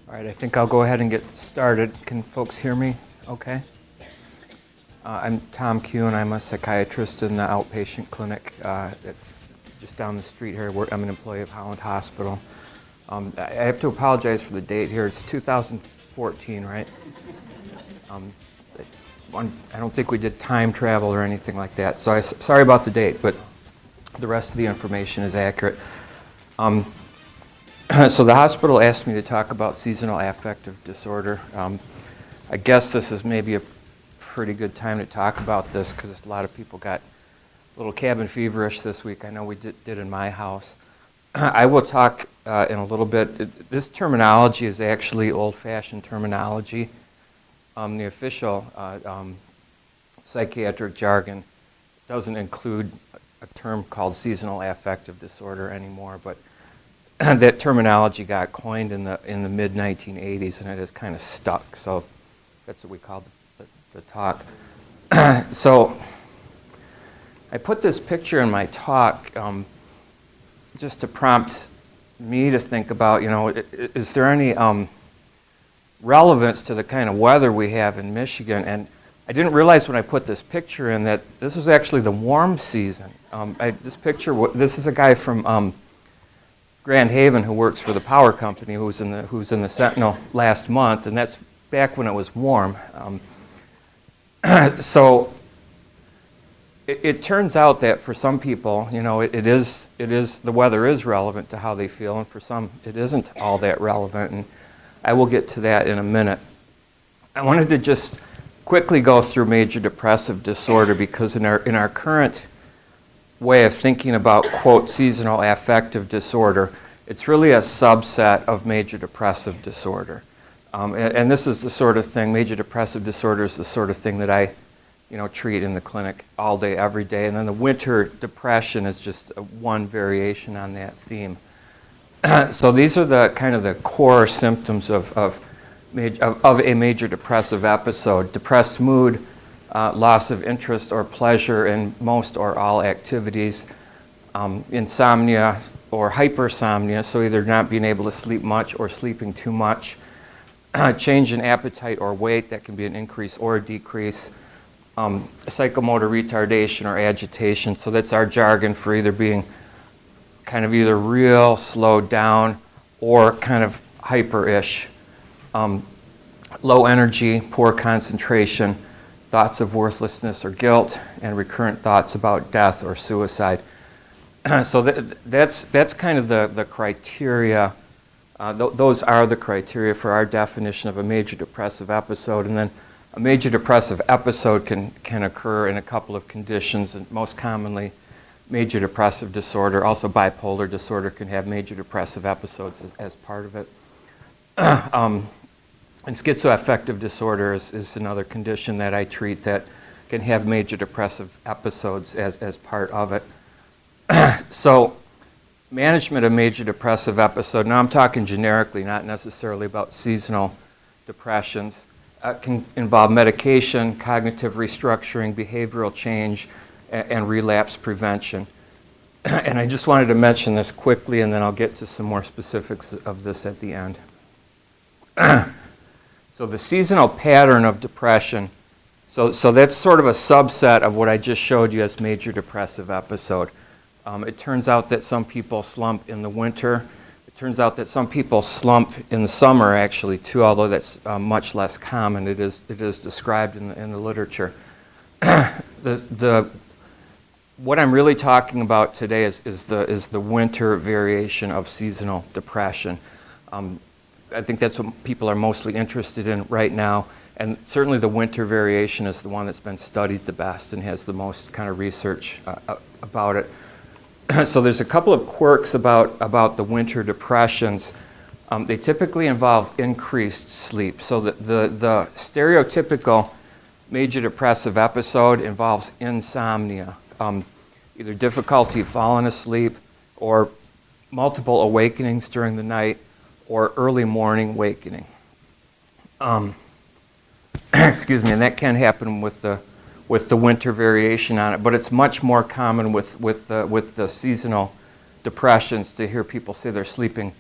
All right, I think I'll go ahead and get started. Can folks hear me okay? I'm Tom Kuhn. I'm a psychiatrist in the outpatient clinic just down the street here. I'm an employee of Holland Hospital. I have to apologize for the date here. It's 2014, right? I don't think we did time travel or anything like that, so sorry about the date, but the rest of the information is accurate. So the hospital asked me to talk about seasonal affective disorder. I guess this is maybe a pretty good time to talk about this because a lot of people got a little cabin feverish this week. I know we did in my house. I will talk in a little bit. This terminology is actually old-fashioned terminology. The official psychiatric jargon doesn't include a term called seasonal affective disorder anymore, but that terminology got coined in the mid-1980s, and it has kind of stuck. So that's what we call the talk. So I put this picture in my talk just to prompt me to think about, is there any relevance to the kind of weather we have in Michigan? And I didn't realize when I put this picture in that this was actually the warm season. This is a guy from Grand Haven who works for the power company who's in the Sentinel last month, and that's back when it was warm. So it turns out that for some people, the weather is relevant to how they feel, and for some it isn't all that relevant, and I will get to that in a minute. I wanted to just quickly go through major depressive disorder because in our current way of thinking about, quote, seasonal affective disorder, it's really a subset of major depressive disorder. And this is the sort of thing, major depressive disorder is the sort of thing that I treat in the clinic all day, every day. And then the winter depression is just one variation on that theme. So these are the kind of the core symptoms of a major depressive episode: depressed mood, loss of interest or pleasure in most or all activities, insomnia or hypersomnia, so either not being able to sleep much or sleeping too much, change in appetite or weight, that can be an increase or a decrease, psychomotor retardation or agitation, so that's our jargon for either being kind of either real slowed down or kind of hyper-ish, low energy, poor concentration, thoughts of worthlessness or guilt, and recurrent thoughts about death or suicide. So that's kind of the criteria. Those are the criteria for our definition of a major depressive episode. And then a major depressive episode can occur in a couple of conditions, and most commonly major depressive disorder. Also bipolar disorder can have major depressive episodes as part of it. And schizoaffective disorder is another condition that I treat that can have major depressive episodes as part of it. So management of major depressive episode, now I'm talking generically, not necessarily about seasonal depressions, can involve medication, cognitive restructuring, behavioral change, and relapse prevention. And I just wanted to mention this quickly, and then I'll get to some more specifics of this at the end. So the seasonal pattern of depression, so that's sort of a subset of what I just showed you as major depressive episode. It turns out that some people slump in the winter. It turns out that some people slump in the summer actually too, although that's much less common. It is described in the literature. What I'm really talking about today is the winter variation of seasonal depression. I think that's what people are mostly interested in right now, and certainly the winter variation is the one that's been studied the best and has the most kind of research about it. So there's a couple of quirks about the winter depressions. They typically involve increased sleep. So the stereotypical major depressive episode involves insomnia, either difficulty falling asleep or multiple awakenings during the night or early morning wakening. Excuse me, and that can happen with the winter variation on it, but it's much more common with the seasonal depressions to hear people say they're sleeping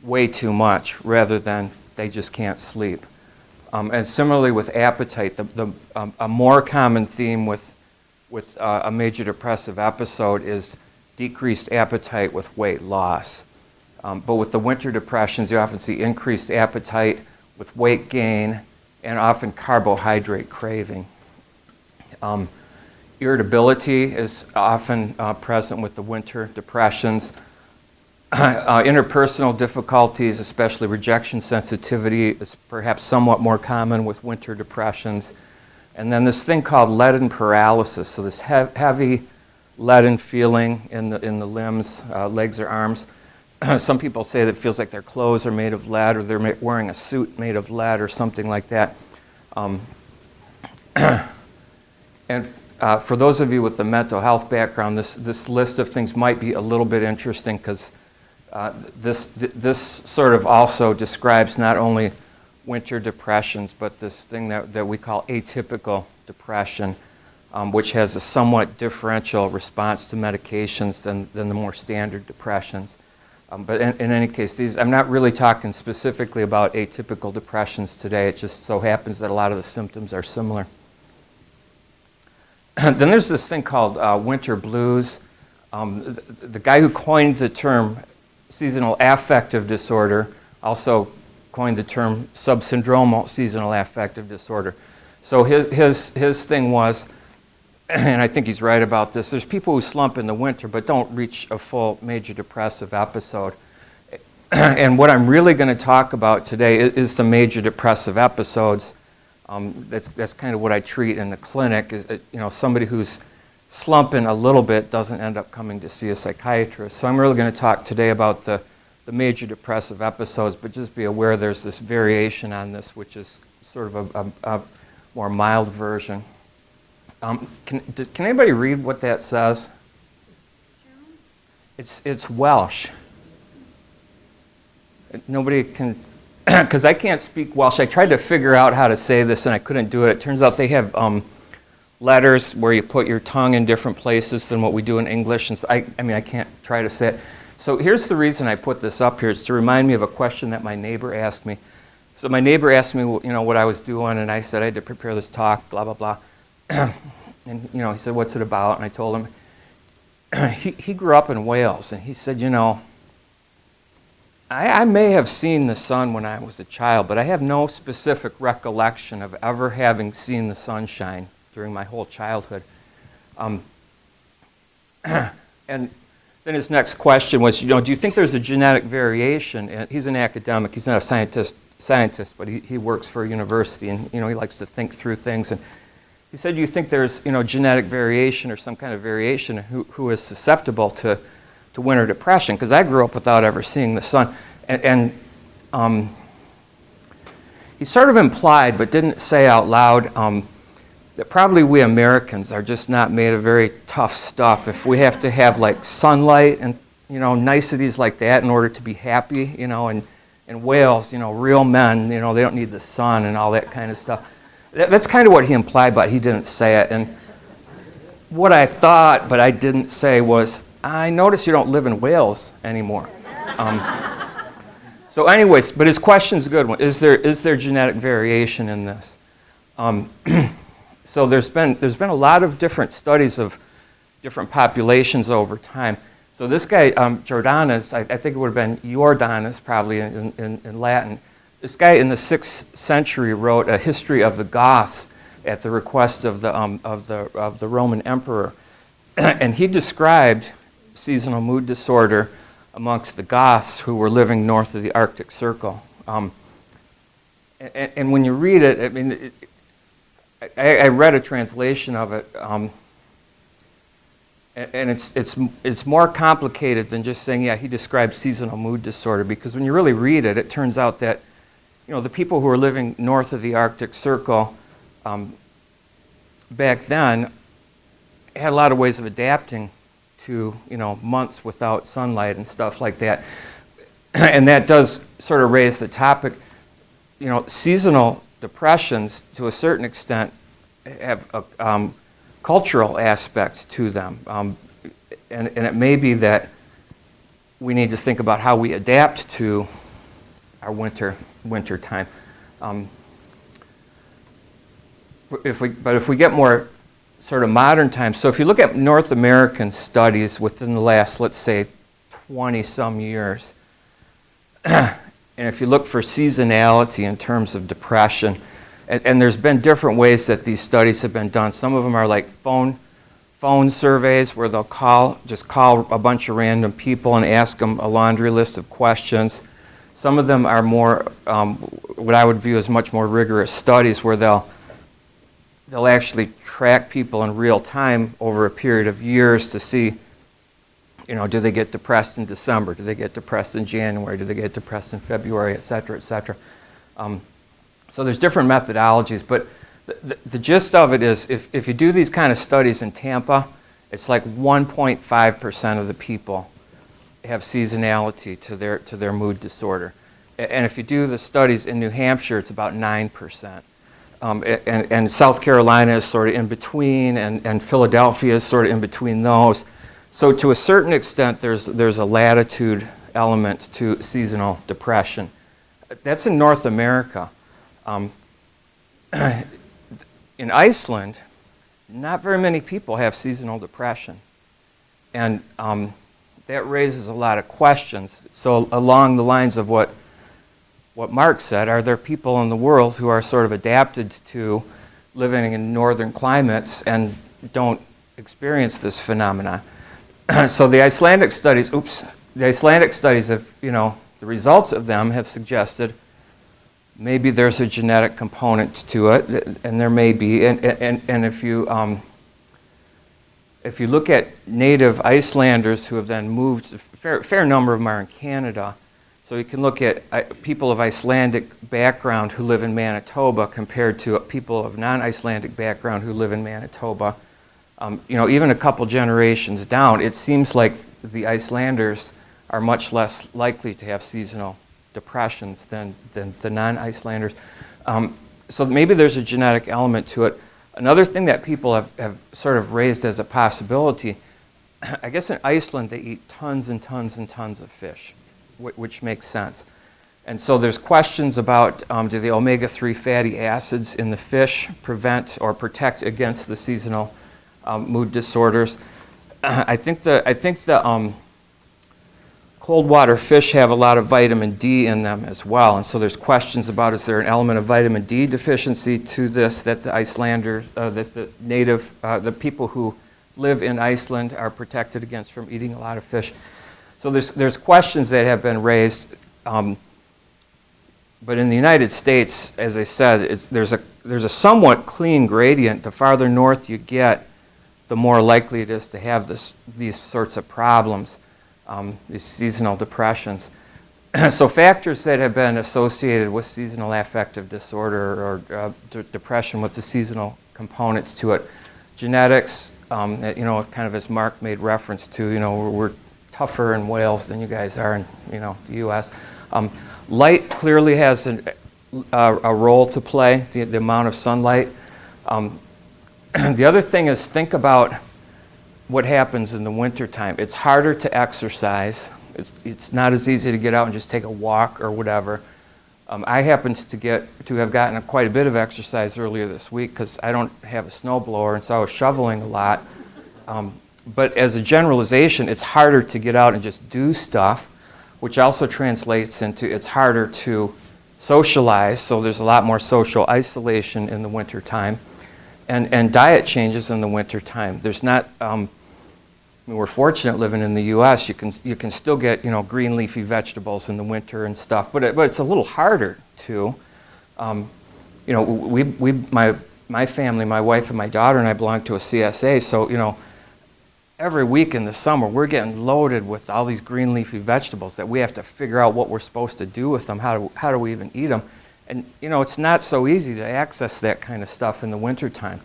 way too much rather than they just can't sleep. And similarly with appetite, a more common theme with a major depressive episode is decreased appetite with weight loss. But with the winter depressions, you often see increased appetite with weight gain and often carbohydrate craving. Irritability is often present with the winter depressions. Interpersonal difficulties, especially rejection sensitivity, is perhaps somewhat more common with winter depressions. And then this thing called leaden paralysis, so this heavy leaden feeling in the limbs, legs or arms. Some people say that it feels like their clothes are made of lead, or they're wearing a suit made of lead or something like that. And for those of you with the mental health background, this list of things might be a little bit interesting, because this sort of also describes not only winter depressions, but this thing that we call atypical depression, which has a somewhat differential response to medications than the more standard depressions. But in any case, I'm not really talking specifically about atypical depressions today. It just so happens that a lot of the symptoms are similar. Then there's this thing called winter blues. The guy who coined the term Seasonal Affective Disorder also coined the term Subsyndromal Seasonal Affective Disorder. So his thing was, and I think he's right about this, there's people who slump in the winter but don't reach a full major depressive episode. And what I'm really going to talk about today is the major depressive episodes. That's kind of what I treat in the clinic. Is somebody who's slumping a little bit doesn't end up coming to see a psychiatrist. So I'm really going to talk today about the major depressive episodes, but just be aware there's this variation on this, which is sort of a more mild version. Can anybody read what that says? It's Welsh. Nobody can, because I can't speak Welsh. I tried to figure out how to say this and I couldn't do it. It turns out they have letters where you put your tongue in different places than what we do in English. And so I can't try to say it. So here's the reason I put this up here. It's to remind me of a question that my neighbor asked me. So my neighbor asked me, what I was doing, and I said I had to prepare this talk, blah, blah, blah. And, he said, what's it about? And I told him, he grew up in Wales, and he said, I may have seen the sun when I was a child, but I have no specific recollection of ever having seen the sunshine during my whole childhood. And then his next question was, do you think there's a genetic variation? And he's an academic. He's not a scientist, but he works for a university, and he likes to think through things. And he said, do you think there's genetic variation or some kind of variation who is susceptible to winter depression? Because I grew up without ever seeing the sun. And he sort of implied, but didn't say out loud, that probably we Americans are just not made of very tough stuff. If we have to have like sunlight and niceties like that in order to be happy, and in Wales, real men, they don't need the sun and all that kind of stuff. That's kind of what he implied, but he didn't say it. And what I thought, but I didn't say, was, I notice you don't live in Wales anymore. So anyways, but his question's a good one. Is there genetic variation in this? So there's been a lot of different studies of different populations over time. So this guy, Jordanus, I think it would have been Jordanus probably in Latin. This guy in the 6th century wrote a history of the Goths at the request of the Roman emperor, and he described seasonal mood disorder amongst the Goths who were living north of the Arctic Circle. And when you read it, I read a translation of it, and it's more complicated than just saying, yeah, he describes seasonal mood disorder, because when you really read it, it turns out that the people who were living north of the Arctic Circle back then had a lot of ways of adapting to months without sunlight and stuff like that. And that does sort of raise the topic. Seasonal depressions, to a certain extent, have a cultural aspects to them. And it may be that we need to think about how we adapt to our winter time. If we get more sort of modern times, so if you look at North American studies within the last, let's say, 20-some years, and if you look for seasonality in terms of depression, and there's been different ways that these studies have been done. Some of them are like phone surveys where they'll just call a bunch of random people and ask them a laundry list of questions. Some of them are more, what I would view as much more rigorous studies where they'll actually track people in real time over a period of years to see, do they get depressed in December? Do they get depressed in January? Do they get depressed in February, et cetera, et cetera? So there's different methodologies, but the gist of it is if you do these kind of studies in Tampa, it's like 1.5% of the people have seasonality to their mood disorder. And if you do the studies in New Hampshire, it's about 9%. And South Carolina is sort of in between, and Philadelphia is sort of in between those. So to a certain extent, there's a latitude element to seasonal depression. That's in North America. In Iceland, not very many people have seasonal depression. And that raises a lot of questions. So along the lines of what Mark said, are there people in the world who are sort of adapted to living in northern climates and don't experience this phenomena? So the Icelandic studies have, the results of them have suggested maybe there's a genetic component to it, and there may be. And if you look at native Icelanders who have then moved, a fair number of them are in Canada. So you can look at people of Icelandic background who live in Manitoba compared to people of non-Icelandic background who live in Manitoba. Even a couple generations down, it seems like the Icelanders are much less likely to have seasonal depressions than the non-Icelanders. So maybe there's a genetic element to it. Another thing that people have sort of raised as a possibility, I guess in Iceland they eat tons and tons and tons of fish, which makes sense. And so there's questions about do the omega-3 fatty acids in the fish prevent or protect against the seasonal mood disorders. I think the cold water fish have a lot of vitamin D in them as well, and so there's questions about is there an element of vitamin D deficiency to this that the Icelanders, that the native, the people who live in Iceland are protected against from eating a lot of fish. So there's questions that have been raised, but in the United States, as I said, there's a somewhat clean gradient. The farther north you get, the more likely it is to have these sorts of problems. These seasonal depressions. So factors that have been associated with seasonal affective disorder or depression with the seasonal components to it. Genetics, kind of as Mark made reference to, we're tougher in Wales than you guys are in, the U.S. Light clearly has a role to play, the amount of sunlight. The other thing is think about what happens in the wintertime. It's harder to exercise. It's not as easy to get out and just take a walk or whatever. I happened to have gotten quite a bit of exercise earlier this week because I don't have a snowblower, and so I was shoveling a lot. But as a generalization, it's harder to get out and just do stuff, which also translates into it's harder to socialize, so there's a lot more social isolation in the wintertime. And diet changes in the wintertime. There's not, we're fortunate living in the U.S. You can still get green leafy vegetables in the winter and stuff, but it's a little harder to. My family, my wife and my daughter and I belong to a CSA, so every week in the summer we're getting loaded with all these green leafy vegetables that we have to figure out what we're supposed to do with them. How do we even eat them? And it's not so easy to access that kind of stuff in the wintertime.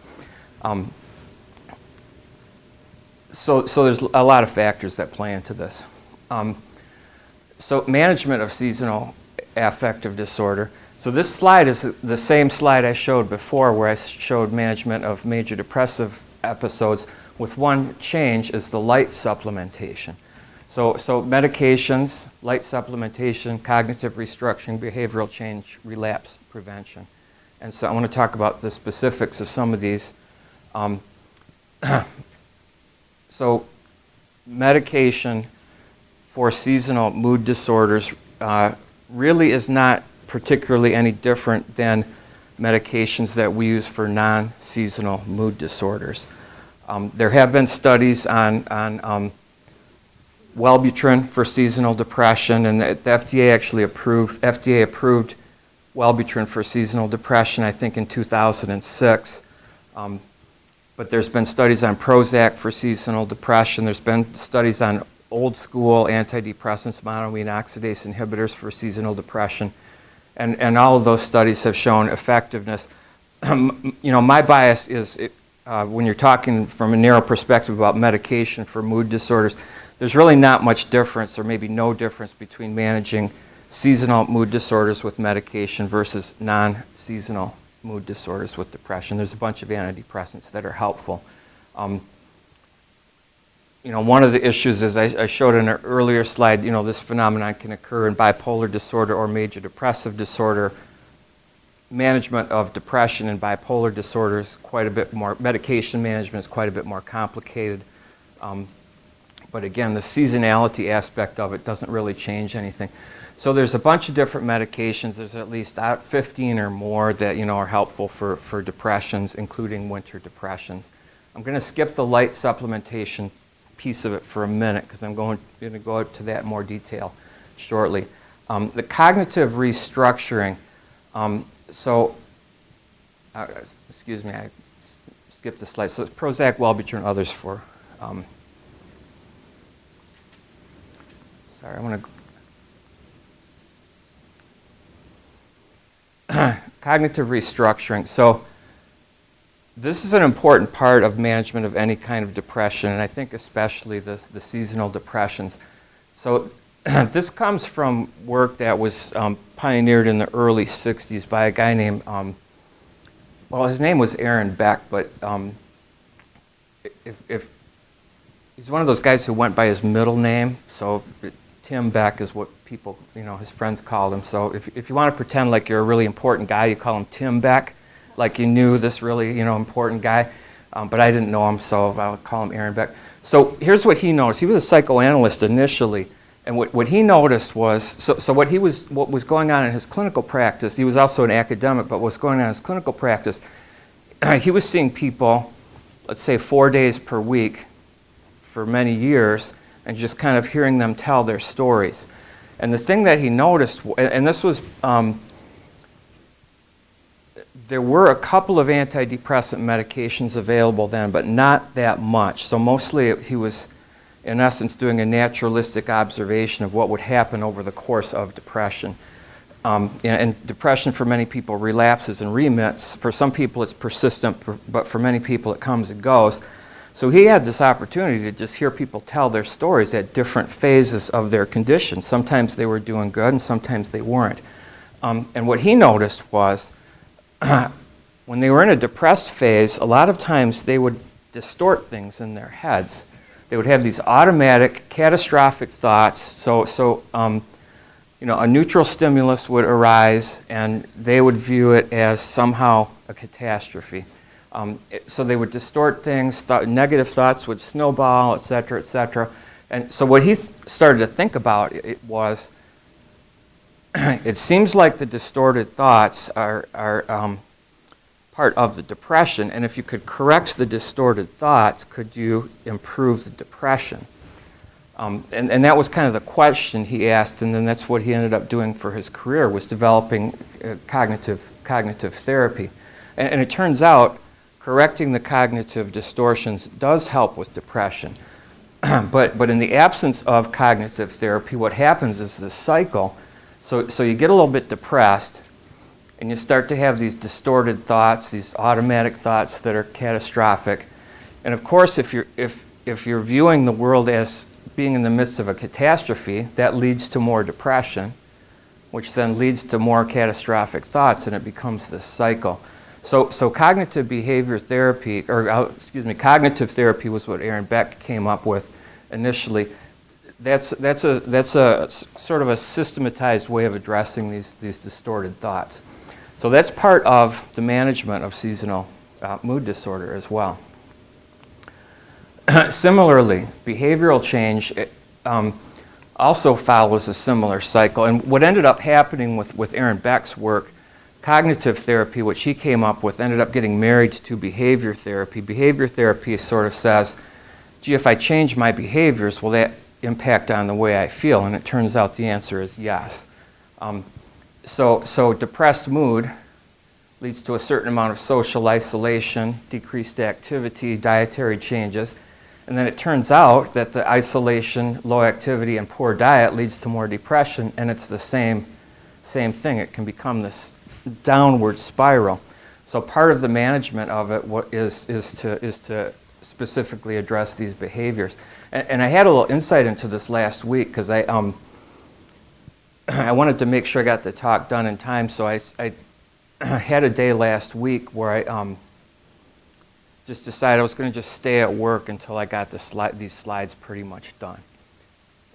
So there's a lot of factors that play into this. So management of seasonal affective disorder. So this slide is the same slide I showed before where I showed management of major depressive episodes with one change is the light supplementation. So medications, light supplementation, cognitive restructuring, behavioral change, relapse prevention. And so I want to talk about the specifics of some of these. So medication for seasonal mood disorders really is not particularly any different than medications that we use for non-seasonal mood disorders. There have been studies on Wellbutrin for seasonal depression, and the FDA actually approved Wellbutrin for seasonal depression, I think, in 2006. But there's been studies on Prozac for seasonal depression. There's been studies on old school antidepressants, monoamine oxidase inhibitors for seasonal depression. And all of those studies have shown effectiveness. My bias is when you're talking from a narrow perspective about medication for mood disorders, there's really not much difference, or maybe no difference, between managing seasonal mood disorders with medication versus non-seasonal mood disorders with depression. There's a bunch of antidepressants that are helpful. One of the issues is I showed in an earlier slide, this phenomenon can occur in bipolar disorder or major depressive disorder. Management of depression and bipolar disorder is quite a bit more, medication management is quite a bit more complicated. But again, the seasonality aspect of it doesn't really change anything. So there's a bunch of different medications. There's at least 15 or more that are helpful for depressions, including winter depressions. I'm going to skip the light supplementation piece of it for a minute because I'm going to go into that in more detail shortly. The cognitive restructuring. Excuse me, I skipped the slide. So it's Prozac, Wellbutrin, others for. Sorry, I want to. Cognitive restructuring. So this is an important part of management of any kind of depression, and I think especially the seasonal depressions. So this comes from work that was pioneered in the early 60s by a guy named, his name was Aaron Beck, but if he's one of those guys who went by his middle name, so Tim Beck is what people, his friends called him. So if you want to pretend like you're a really important guy, you call him Tim Beck, like you knew this really, important guy. But I didn't know him, so I'll call him Aaron Beck. So here's what he noticed. He was a psychoanalyst initially, and what he noticed was, what was going on in his clinical practice, he was also an academic, but what was going on in his clinical practice, he was seeing people, let's say 4 days per week for many years, and just kind of hearing them tell their stories. And the thing that he noticed, and this was, there were a couple of antidepressant medications available then, but not that much. So mostly he was, in essence, doing a naturalistic observation of what would happen over the course of depression. And depression for many people relapses and remits. For some people it's persistent, but for many people it comes and goes. So he had this opportunity to just hear people tell their stories at different phases of their condition. Sometimes they were doing good and sometimes they weren't. And what he noticed was when they were in a depressed phase, a lot of times they would distort things in their heads. They would have these automatic, catastrophic thoughts. A neutral stimulus would arise, and they would view it as somehow a catastrophe. So they would distort things. Negative thoughts would snowball, et cetera, et cetera. And so what he started to think about it was, it seems like the distorted thoughts are part of the depression, and if you could correct the distorted thoughts, could you improve the depression? And that was kind of the question he asked, and then that's what he ended up doing for his career, was developing cognitive therapy. And it turns out correcting the cognitive distortions does help with depression. But in the absence of cognitive therapy, what happens is this cycle. So you get a little bit depressed, and you start to have these distorted thoughts, these automatic thoughts that are catastrophic. And of course, if you're viewing the world as being in the midst of a catastrophe, that leads to more depression, which then leads to more catastrophic thoughts, and it becomes this cycle. So cognitive behavior therapy, cognitive therapy was what Aaron Beck came up with initially. that's a sort of a systematized way of addressing these distorted thoughts. So that's part of the management of seasonal mood disorder as well. Similarly, behavioral change also follows a similar cycle. And what ended up happening with Aaron Beck's work, cognitive therapy, which he came up with, ended up getting married to behavior therapy. Behavior therapy sort of says, gee, if I change my behaviors, will that impact on the way I feel? And it turns out the answer is yes. So depressed mood leads to a certain amount of social isolation, decreased activity, dietary changes. And then it turns out that the isolation, low activity, and poor diet leads to more depression, and it's the same thing. It can become this downward spiral. So part of the management of it is to specifically address these behaviors. And I had a little insight into this last week because I wanted to make sure I got the talk done in time, so I had a day last week where I just decided I was going to just stay at work until I got these slides pretty much done.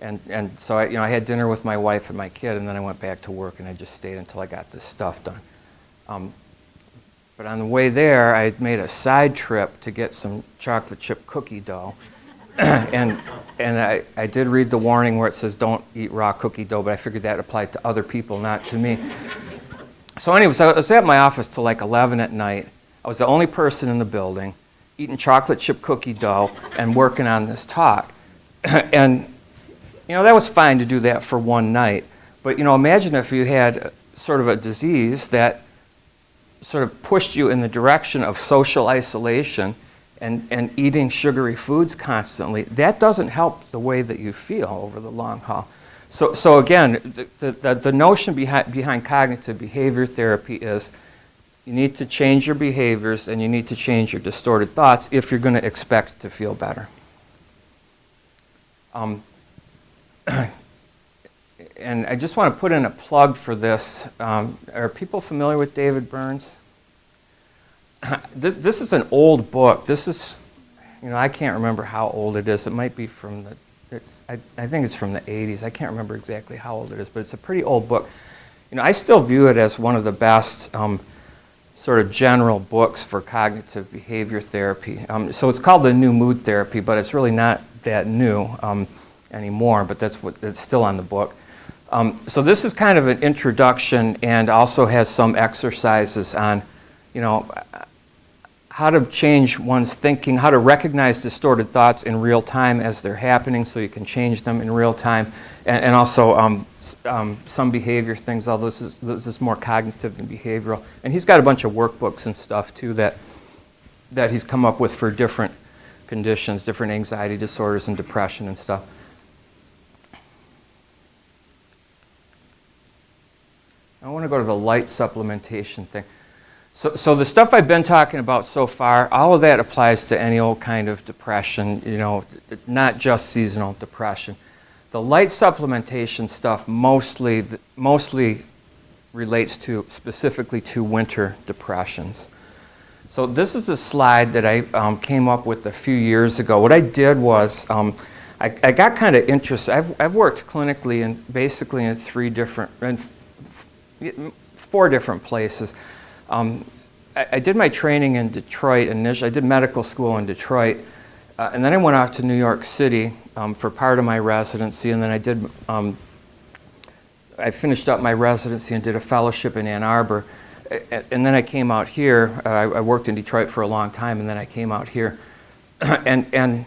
And so I had dinner with my wife and my kid, and then I went back to work, and I just stayed until I got this stuff done. But on the way there, I made a side trip to get some chocolate chip cookie dough. and I did read the warning where it says don't eat raw cookie dough, but I figured that applied to other people, not to me. So anyways, I was at my office till like 11 at night. I was the only person in the building, eating chocolate chip cookie dough and working on this talk. And, that was fine to do that for one night. But, imagine if you had sort of a disease that sort of pushed you in the direction of social isolation and eating sugary foods constantly. That doesn't help the way that you feel over the long haul. So again, the notion behind cognitive behavior therapy is you need to change your behaviors and you need to change your distorted thoughts if you're going to expect to feel better. And I just want to put in a plug for this. Are people familiar with David Burns? This is an old book. This is, I can't remember how old it is. It might be from I think it's from the 80s. I can't remember exactly how old it is, but it's a pretty old book. I still view it as one of the best sort of general books for cognitive behavior therapy. So it's called the New Mood Therapy, but it's really not that new anymore, but it's still on the book. So this is kind of an introduction and also has some exercises on, how to change one's thinking, how to recognize distorted thoughts in real time as they're happening so you can change them in real time, and also some behavior things, although this is more cognitive than behavioral. And he's got a bunch of workbooks and stuff too that he's come up with for different conditions, different anxiety disorders and depression and stuff. I want to go to the light supplementation thing. So the stuff I've been talking about so far, all of that applies to any old kind of depression, not just seasonal depression. The light supplementation stuff mostly relates specifically to winter depressions. So this is a slide that I came up with a few years ago. What I did was I got kind of interested. I've worked clinically basically in four different places. I did my training in Detroit initially. I did medical school in Detroit, and then I went out to New York City for part of my residency, and then I finished up my residency and did a fellowship in Ann Arbor, and then I came out here. I worked in Detroit for a long time, and then I came out here, and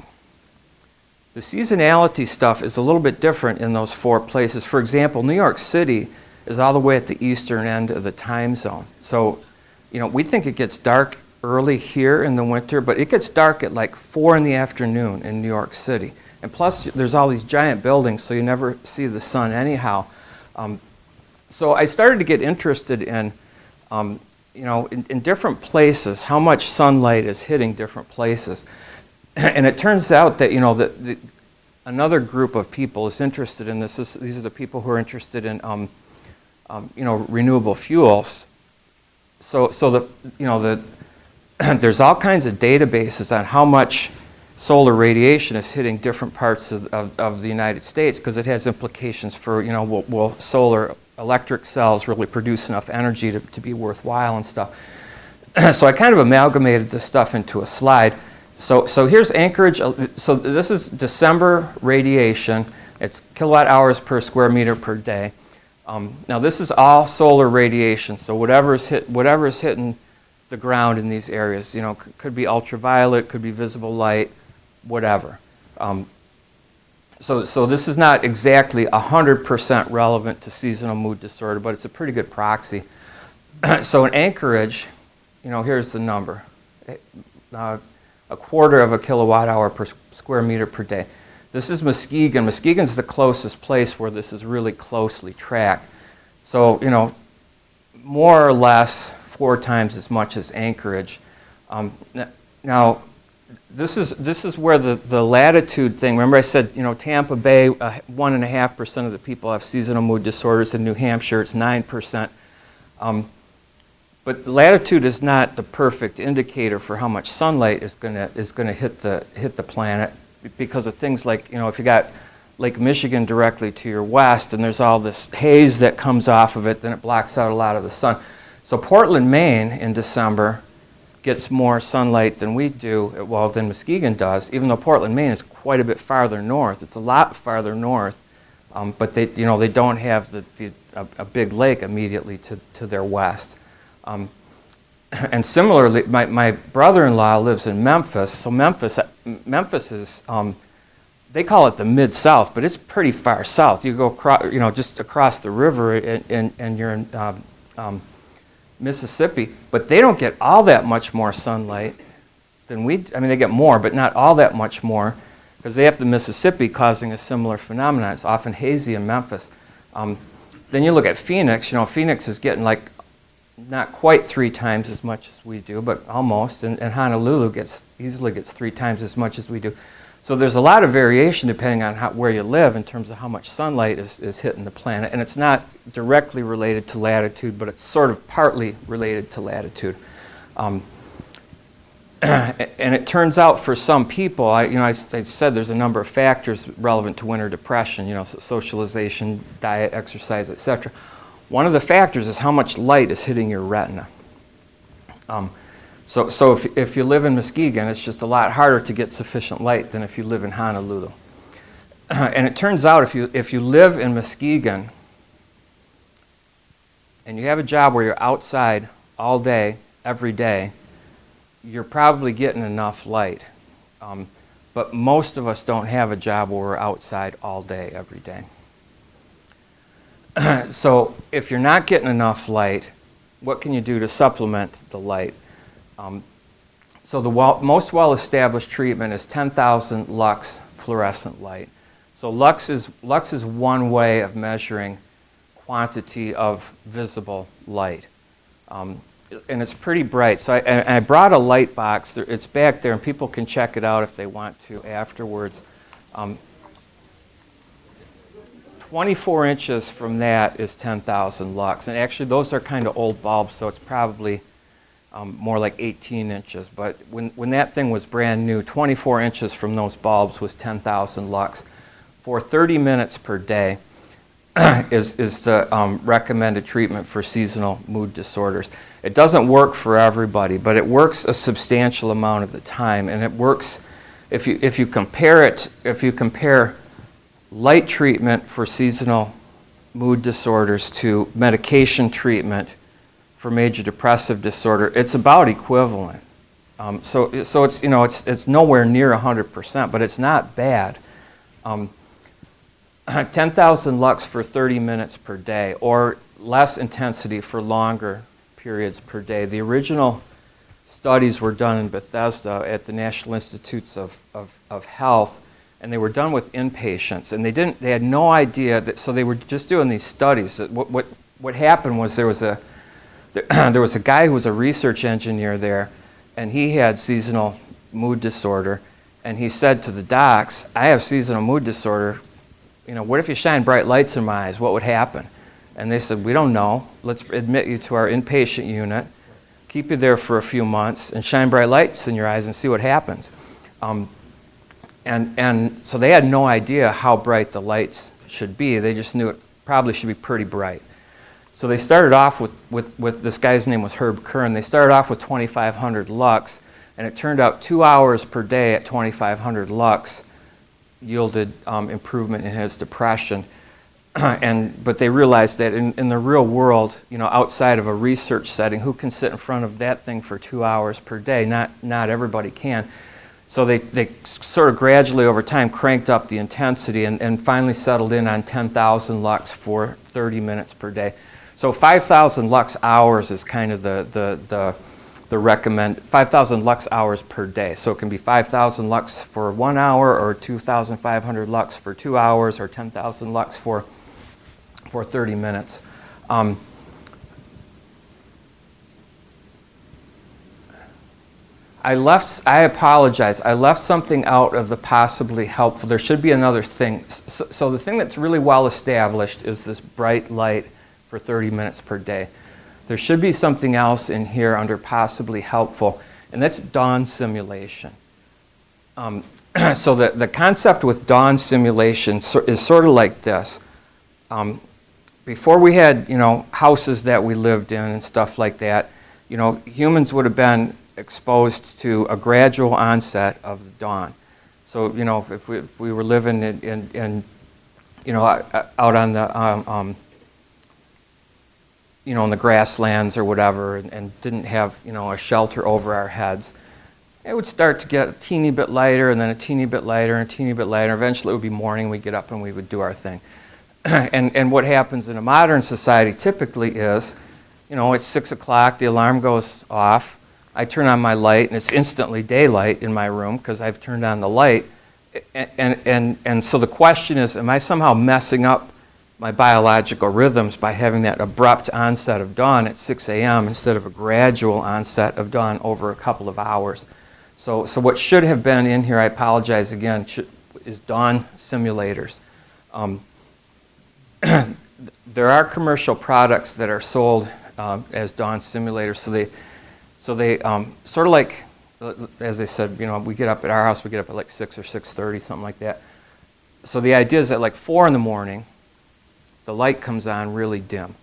the seasonality stuff is a little bit different in those four places. For example, New York City is all the way at the eastern end of the time zone. So, we think it gets dark early here in the winter, but it gets dark at like 4 in the afternoon in New York City. And plus, there's all these giant buildings, so you never see the sun anyhow. So I started to get interested in, in different places, how much sunlight is hitting different places. And it turns out that, another group of people is interested in this. These are the people who are interested in renewable fuels. So there's all kinds of databases on how much solar radiation is hitting different parts of the United States, because it has implications for, will solar electric cells really produce enough energy to be worthwhile and stuff. So I kind of amalgamated this stuff into a slide. So here's Anchorage. So this is December radiation. It's kilowatt hours per square meter per day. Now this is all solar radiation. So whatever's hitting the ground in these areas, could be ultraviolet, could be visible light, whatever. So this is not exactly 100% relevant to seasonal mood disorder, but it's a pretty good proxy. So in Anchorage, here's the number. A quarter of a kilowatt hour per square meter per day. This is Muskegon. Muskegon's the closest place where this is really closely tracked. So, more or less 4 times as much as Anchorage. Now, this is where the latitude thing, remember I said, Tampa Bay, 1.5% of the people have seasonal mood disorders. In New Hampshire, it's 9%. But latitude is not the perfect indicator for how much sunlight is going to hit the planet, because of things like, if you got Lake Michigan directly to your west and there's all this haze that comes off of it, then it blocks out a lot of the sun. So Portland, Maine in December gets more sunlight than we do, than Muskegon does, even though Portland, Maine is quite a bit farther north. It's a lot farther north, but they don't have a big lake immediately to their west. And similarly, my brother-in-law lives in Memphis. So Memphis is, they call it the Mid-South, but it's pretty far south. You go just across the river and you're in Mississippi, but they don't get all that much more sunlight than we. I mean, they get more, but not all that much more, because they have the Mississippi causing a similar phenomenon. It's often hazy in Memphis. Then you look at Phoenix. Phoenix is getting not quite 3 times as much as we do, but almost. And Honolulu easily gets 3 times as much as we do. So there's a lot of variation depending on where you live in terms of how much sunlight is hitting the planet. And it's not directly related to latitude, but it's sort of partly related to latitude. And it turns out for some people, I said there's a number of factors relevant to winter depression, socialization, diet, exercise, etc. One of the factors is how much light is hitting your retina. So if you live in Muskegon, it's just a lot harder to get sufficient light than if you live in Honolulu. And it turns out if you live in Muskegon and you have a job where you're outside all day, every day, you're probably getting enough light. But most of us don't have a job where we're outside all day, every day. So if you're not getting enough light, what can you do to supplement the light? So the most well-established treatment is 10,000 lux fluorescent light. So lux is one way of measuring quantity of visible light. And it's pretty bright. So I brought a light box. It's back there, and people can check it out if they want to afterwards. 24 inches from that is 10,000 lux. And actually, those are kind of old bulbs, so it's probably more like 18 inches. But when that thing was brand new, 24 inches from those bulbs was 10,000 lux. For 30 minutes per day is the recommended treatment for seasonal mood disorders. It doesn't work for everybody, but it works a substantial amount of the time. And it works, if you compare light treatment for seasonal mood disorders to medication treatment for major depressive disorder, it's about equivalent. So it's nowhere near 100%, but it's not bad. 10,000 lux for 30 minutes per day, or less intensity for longer periods per day. The original studies were done in Bethesda at the National Institutes of Health, and they were done with inpatients, and they had no idea so they were just doing these studies. What happened was there was a guy who was a research engineer there, and he had seasonal mood disorder, and he said to the docs, "I have seasonal mood disorder. What if you shine bright lights in my eyes? What would happen?" And they said, "We don't know. Let's admit you to our inpatient unit, keep you there for a few months, and shine bright lights in your eyes and see what happens." And so they had no idea how bright the lights should be. They just knew it probably should be pretty bright. So they started off with this guy's name was Herb Kern. They started off with 2,500 lux, and it turned out 2 hours per day at 2,500 lux yielded improvement in his depression. But they realized that in the real world, outside of a research setting, who can sit in front of that thing for 2 hours per day? Not everybody can. So they sort of gradually over time cranked up the intensity and finally settled in on 10,000 lux for 30 minutes per day. So 5,000 lux hours is kind of the recommend, 5,000 lux hours per day. So it can be 5,000 lux for 1 hour, or 2,500 lux for 2 hours, or 10,000 lux for 30 minutes. I apologize. I left something out of the possibly helpful. There should be another thing. So the thing that's really well established is this bright light for 30 minutes per day. There should be something else in here under possibly helpful, and that's dawn simulation. So the concept with dawn simulation is sort of like this. Before we had, houses that we lived in and stuff like that, humans would have been exposed to a gradual onset of the dawn. So, if we were living in out on the in the grasslands or whatever, and didn't have a shelter over our heads, it would start to get a teeny bit lighter, and then a teeny bit lighter, and a teeny bit lighter. Eventually, it would be morning. We'd get up and we would do our thing. And what happens in a modern society typically is, it's 6 o'clock. The alarm goes off. I turn on my light, and it's instantly daylight in my room because I've turned on the light. And so the question is, am I somehow messing up my biological rhythms by having that abrupt onset of dawn at 6 a.m. instead of a gradual onset of dawn over a couple of hours? So what should have been in here, I apologize again, is dawn simulators. There are commercial products that are sold as dawn simulators, so they sort of like, as I said, we get up at our house, we get up at like 6 or 6:30, something like that. So the idea is that like 4 in the morning, the light comes on really dim.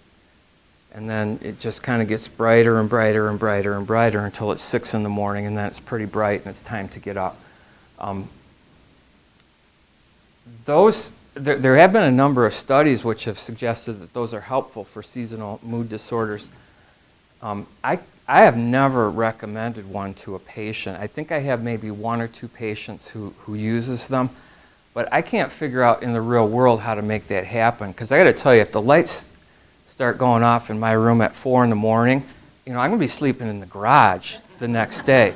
And then it just kind of gets brighter and brighter and brighter and brighter until it's 6 in the morning, and then it's pretty bright and it's time to get up. There have been a number of studies which have suggested that those are helpful for seasonal mood disorders. I have never recommended one to a patient. I think I have maybe 1 or 2 patients who uses them, but I can't figure out in the real world how to make that happen. Because I got to tell you, if the lights start going off in my room at 4 in the morning, I'm going to be sleeping in the garage the next day.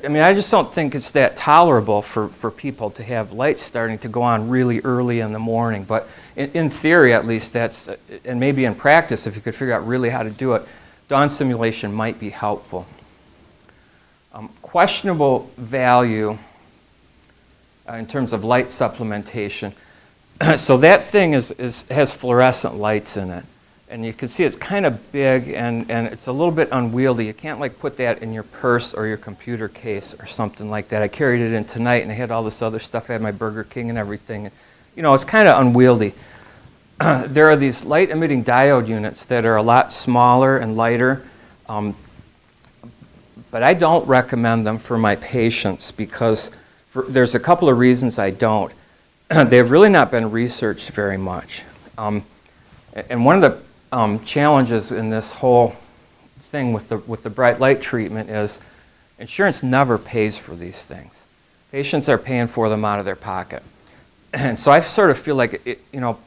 I mean, I just don't think it's that tolerable for people to have lights starting to go on really early in the morning. But in theory, at least, that's, and maybe in practice, if you could figure out really how to do it, dawn simulation might be helpful. Questionable value in terms of light supplementation. So that thing has fluorescent lights in it. And you can see it's kind of big and it's a little bit unwieldy. You can't like put that in your purse or your computer case or something like that. I carried it in tonight and I had all this other stuff. I had my Burger King and everything. It's kind of unwieldy. There are these light emitting diode units that are a lot smaller and lighter. But I don't recommend them for my patients because there's a couple of reasons I don't. They've really not been researched very much. And one of the challenges in this whole thing with the bright light treatment is insurance never pays for these things. Patients are paying for them out of their pocket. And so I sort of feel like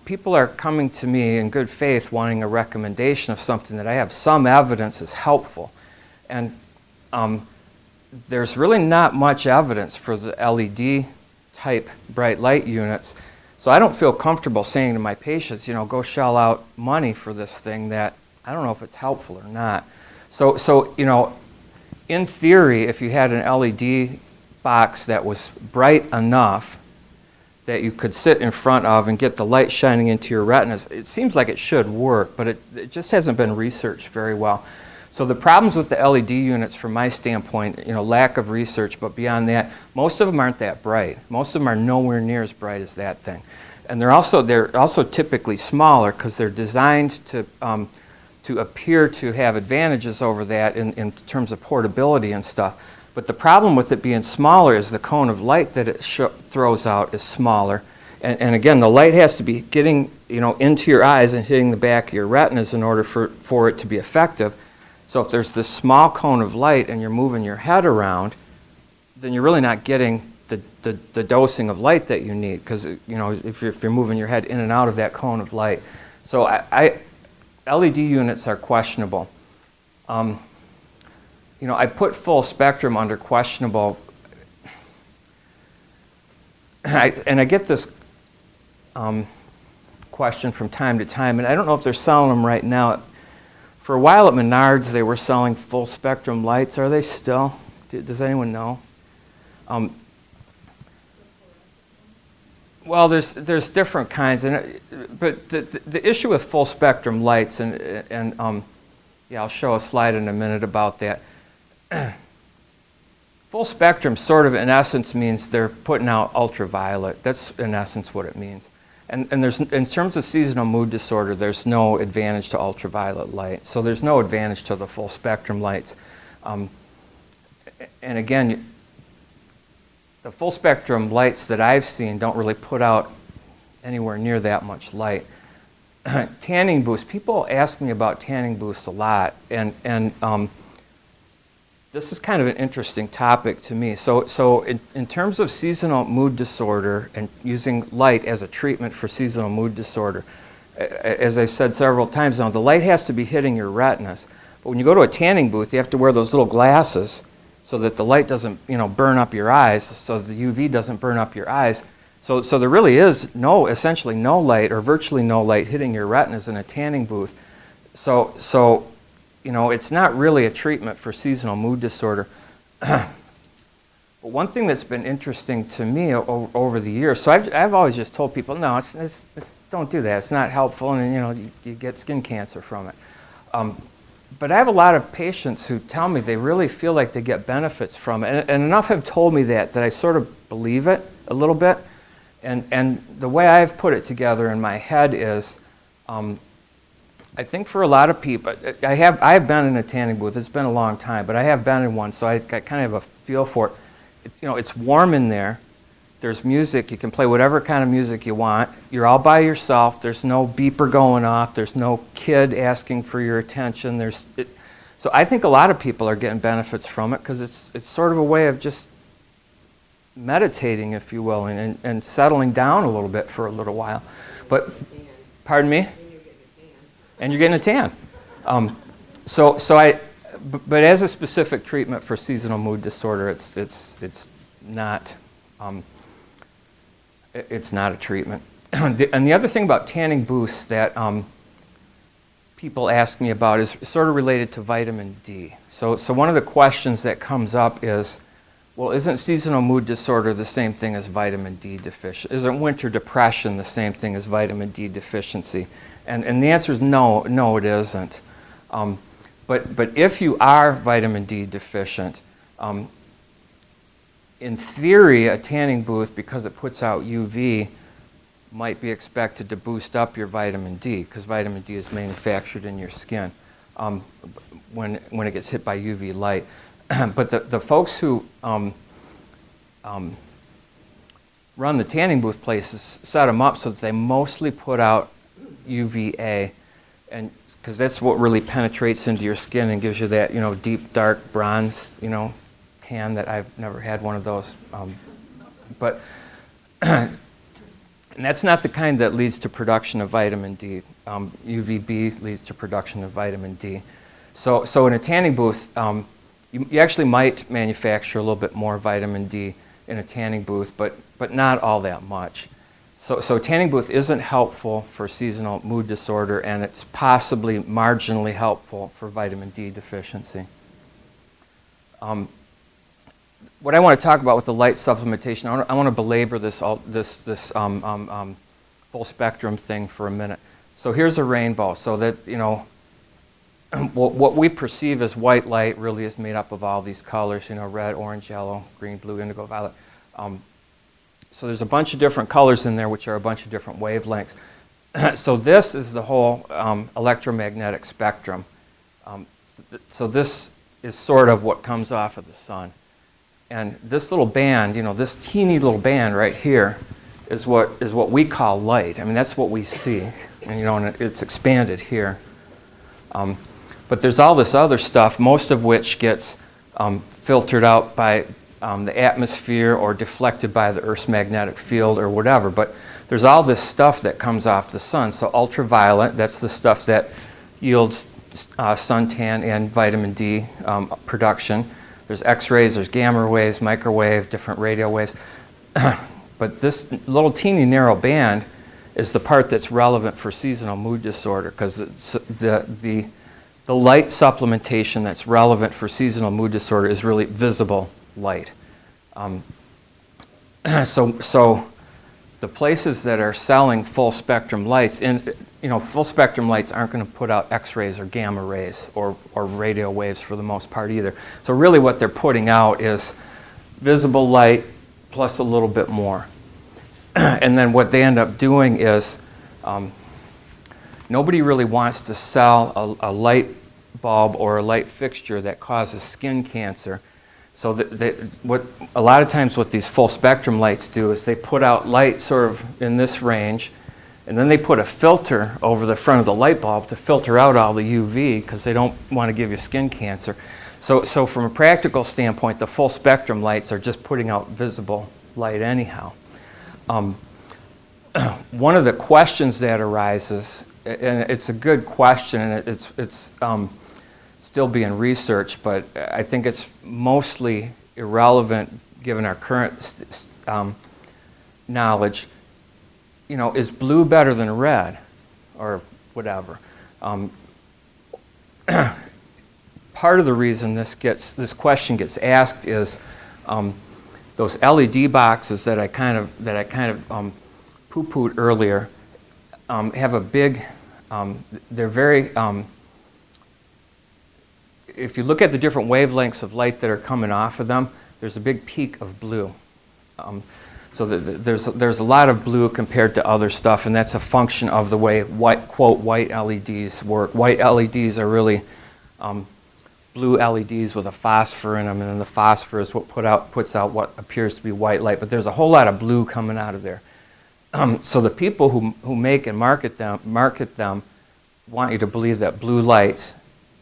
people are coming to me in good faith wanting a recommendation of something that I have some evidence is helpful. And there's really not much evidence for the LED type bright light units. So I don't feel comfortable saying to my patients, go shell out money for this thing that I don't know if it's helpful or not. So in theory, if you had an LED box that was bright enough that you could sit in front of and get the light shining into your retinas, it seems like it should work, but it just hasn't been researched very well. So the problems with the LED units, from my standpoint, lack of research, but beyond that, most of them aren't that bright. Most of them are nowhere near as bright as that thing. And they're also typically smaller because they're designed to appear to have advantages over that in terms of portability and stuff. But the problem with it being smaller is the cone of light that it throws out is smaller. And again, the light has to be getting into your eyes and hitting the back of your retinas in order for it to be effective. So if there's this small cone of light and you're moving your head around, then you're really not getting the dosing of light that you need, because if you're moving your head in and out of that cone of light. So LED units are questionable. I put full spectrum under questionable, and I get this question from time to time, and I don't know if they're selling them right now. For a while at Menards, they were selling full spectrum lights. Are they still? Does anyone know? Well, there's different kinds, but the issue with full spectrum lights, and I'll show a slide in a minute about that. Full spectrum sort of in essence means they're putting out ultraviolet. That's in essence what it means. And there's, in terms of seasonal mood disorder, there's no advantage to ultraviolet light. So there's no advantage to the full spectrum lights. And again, the full spectrum lights that I've seen don't really put out anywhere near that much light. Tanning booths, people ask me about tanning booths a lot, and this is kind of an interesting topic to me. So in terms of seasonal mood disorder and using light as a treatment for seasonal mood disorder, as I've said several times now, the light has to be hitting your retinas. But when you go to a tanning booth, you have to wear those little glasses so that the light doesn't, burn up your eyes, so the UV doesn't burn up your eyes. So there really is essentially no light, or virtually no light, hitting your retinas in a tanning booth. So it's not really a treatment for seasonal mood disorder. But one thing that's been interesting to me over the years, so I've always just told people, no, it's don't do that. It's not helpful, and you get skin cancer from it. But I have a lot of patients who tell me they really feel like they get benefits from it, and enough have told me that I sort of believe it a little bit. And the way I've put it together in my head is, I think for a lot of people, I have been in a tanning booth. It's been a long time, but I have been in one, so I kind of have a feel for it. It's warm in there. There's music. You can play whatever kind of music you want. You're all by yourself. There's no beeper going off. There's no kid asking for your attention. So I think a lot of people are getting benefits from it because it's sort of a way of just meditating, if you will, and settling down a little bit for a little while. But, pardon me? And you're getting a tan. But as a specific treatment for seasonal mood disorder, it's not a treatment. And the other thing about tanning booths that people ask me about is sort of related to vitamin D. So one of the questions that comes up is, well, isn't seasonal mood disorder the same thing as vitamin D deficiency? Isn't winter depression the same thing as vitamin D deficiency? And the answer is no, it isn't. But if you are vitamin D deficient, in theory, a tanning booth, because it puts out UV, might be expected to boost up your vitamin D, because vitamin D is manufactured in your skin when it gets hit by UV light. But the folks who run the tanning booth places set them up so that they mostly put out UVA, and because that's what really penetrates into your skin and gives you that deep dark bronze tan that I've never had one of those, but and that's not the kind that leads to production of vitamin D. UVB leads to production of vitamin D. So in a tanning booth, you actually might manufacture a little bit more vitamin D in a tanning booth, but not all that much. So tanning booth isn't helpful for seasonal mood disorder, and it's possibly marginally helpful for vitamin D deficiency. What I want to talk about with the light supplementation, I want to belabor this full spectrum thing for a minute. So here's a rainbow, so that what we perceive as white light really is made up of all these colors, you know, red, orange, yellow, green, blue, indigo, violet. So there's a bunch of different colors in there, which are a bunch of different wavelengths. So this is the whole electromagnetic spectrum. So this is sort of what comes off of the sun. And this little band, you know, this teeny little band right here is what we call light. I mean, that's what we see. And, you know, and it's expanded here. But there's all this other stuff, most of which gets filtered out by the atmosphere or deflected by the Earth's magnetic field or whatever. But there's all this stuff that comes off the sun. So ultraviolet, that's the stuff that yields suntan and vitamin D production. There's X-rays, there's gamma waves, microwave, different radio waves. But this little teeny narrow band is the part that's relevant for seasonal mood disorder, because the light supplementation that's relevant for seasonal mood disorder is really visible light. So the places that are selling full spectrum lights, full spectrum lights aren't going to put out X-rays or gamma rays or radio waves for the most part either. So really what they're putting out is visible light plus a little bit more. And then what they end up doing is nobody really wants to sell a light bulb or a light fixture that causes skin cancer. So a lot of times what these full spectrum lights do is they put out light sort of in this range, and then they put a filter over the front of the light bulb to filter out all the UV because they don't want to give you skin cancer. So from a practical standpoint, the full spectrum lights are just putting out visible light anyhow. One of the questions that arises, and it's a good question, and it's still being researched, but I think it's mostly irrelevant given our current knowledge. You know, is blue better than red, or whatever? Part of the reason this question gets asked is those LED boxes that I kind of poo-pooed earlier have a big. They're very. If you look at the different wavelengths of light that are coming off of them, there's a big peak of blue. So there's a lot of blue compared to other stuff, and that's a function of the way white LEDs work. White LEDs are really blue LEDs with a phosphor in them, and then the phosphor is what puts out what appears to be white light. But there's a whole lot of blue coming out of there. So the people who make and market them want you to believe that blue light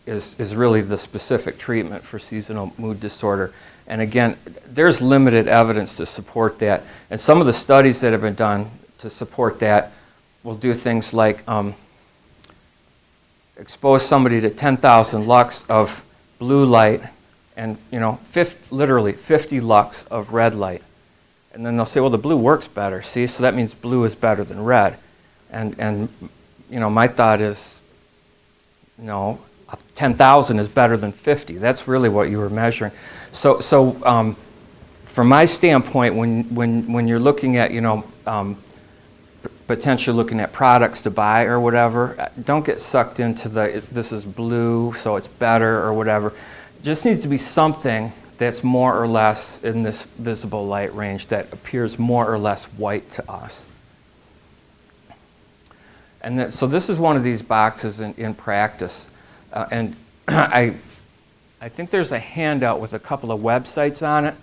is really the specific treatment for seasonal mood disorder. And again, there's limited evidence to support that. And some of the studies that have been done to support that will do things like expose somebody to 10,000 lux of blue light and literally 50 lux of red light. And then they'll say, well, the blue works better, see? So that means blue is better than red. And my thought is, 10,000 is better than 50. That's really what you were measuring. So from my standpoint, when you're looking at, potentially looking at products to buy or whatever, don't get sucked into this is blue, so it's better or whatever. It just needs to be something that's more or less in this visible light range that appears more or less white to us. And so this is one of these boxes in practice. And I think there's a handout with a couple of websites on it.